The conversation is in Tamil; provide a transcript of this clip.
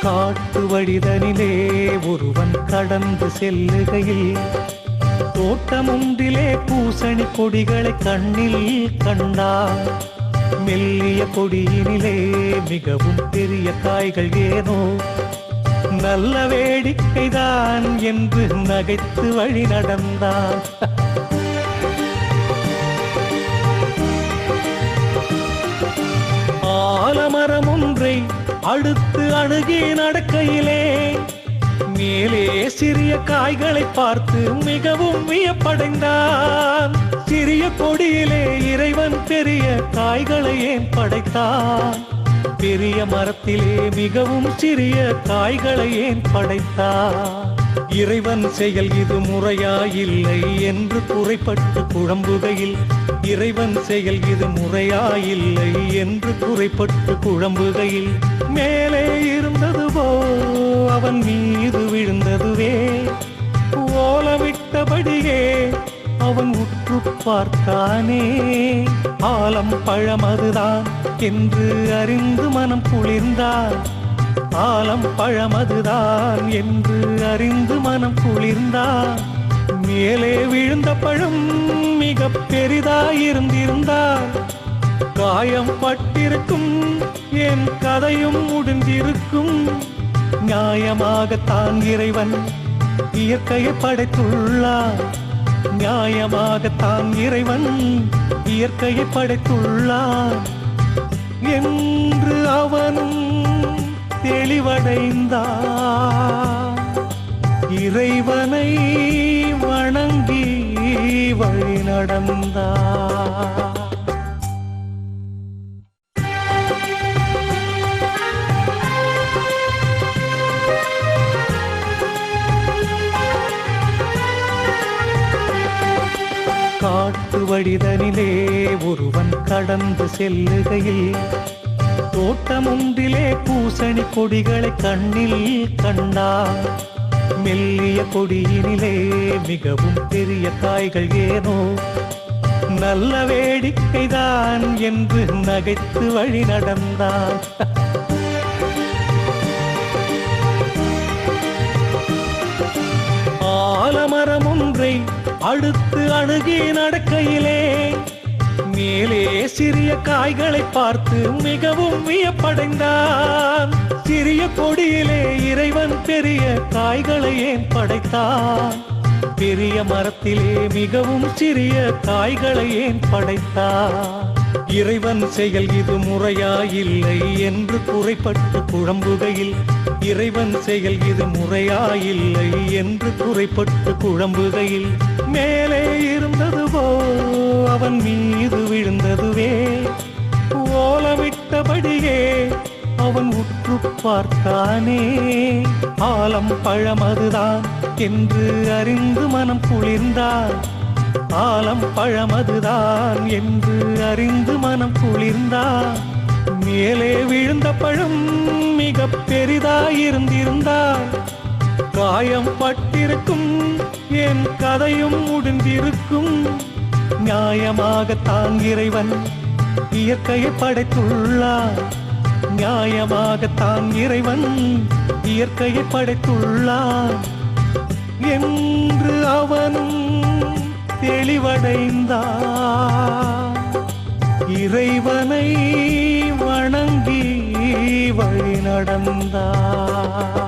காட்டு வழிதனிலே ஒருவன் கடந்து செல்லுகையில் தோட்டமொன்றிலே பூசணி கொடிகளை கண்ணில் கண்டார். மெல்லிய கொடியினிலே மிகவும் பெரிய காய்கள் ஏனோ நல்ல வேடிக்கைதான் என்று நகைத்து வழி நடந்தான். ஆலமரம் ஒன்றை அடுத்து அணுகி நடக்கையிலே மேலே சிறிய காய்களை பார்த்து மிகவும் வியப்படைந்தான். சிறிய கொடியிலே இறைவன் பெரிய காய்களை ஏன் படைத்தான்? பெரிய மரத்திலே மிகவும் சிறிய காய்களை ஏன் படைத்தான்? இறைவன் செயல் இது முறையா இல்லை என்று குறைப்பட்டு குழம்புகையில், இறைவன் செயல் இது முறையா இல்லை என்று குறைப்பட்டு குழம்புகையில், மேலே இருந்ததுவோ அவன் மீது விழுந்ததுவே. ஓலமிட்டபடியே அவன் உற்று பார்த்தானே. ஆலம் பழமதுதான் என்று அறிந்து மனம் குளிர்ந்தான். ஆலம் பழமதுதான் என்று அறிந்து மனம் குளிர்ந்தான். மேலே விழுந்த பழம் மிக பெரிதாயிருந்திருந்தால் காயம் பட்டிருக்கும், என் கதையும் முடிந்திருக்கும். நியாயமாகத்தான் இறைவன் இயற்கையை படைத்துள்ளார். நியாயமாகத்தான் இறைவன் இயற்கையை படைத்துள்ளார் என்று அவனும் தெளிவடைந்தான். இறைவனை வணங்கி வழி நடந்தான். காட்டு வழிதனிலே ஒருவன் கடந்து செல்லுகையில் தோட்டமொன்றிலே பூசணி கொடிகளை கண்ணில் கண்டார். மெல்லிய கொடியினிலே மிகவும் பெரிய காய்கள் ஏனோ நல்ல வேடிக்கைதான் என்று நகைத்து வழி நடந்தான். ஆலமரம் ஒன்றை அடுத்து அணுகி நடக்கையிலே மேலே சிறிய காய்களை பார்த்து மிகவும் வியப்படைந்தான். சிறிய கொடியிலே இறைவன் பெரிய காய்களை ஏன் படைத்தான்? பெரிய மரத்திலே மிகவும் சிறிய காய்களை ஏன் படைத்தான்? இறைவன் செயல் இது முறையா இல்லை என்று குறைப்பட்டு குழம்புகையில், இறைவன் செயல் இது முறையா இல்லை என்று குறைப்பட்டு குழம்புகையில், மேலே இருந்ததுவோ அவன் மீது விழுந்ததுவே. ஓலமிட்டபடியே அவன் உற்று பார்த்தானே. ஆலம் பழமதுதான் என்று அறிந்து மனம் குளிர்ந்தான். ஆலம் பழமதுதான் என்று அறிந்து மனம் குளிர்ந்தான். மேலே விழுந்த பழம் மிக பெரிதாயிருந்திருந்தால் காயம் பட்டிருக்கும், என் கதையும் முடிந்திருக்கும். நியாயமாகத்தான் இறைவன் இயற்கையை படைத்துள்ளார். நியாயமாகத்தான் இறைவன் இயற்கையை படைத்துள்ளார் என்று அவனும் தெளிவடைந்தான். இறைவனை வணங்கி வழி நடந்தான்.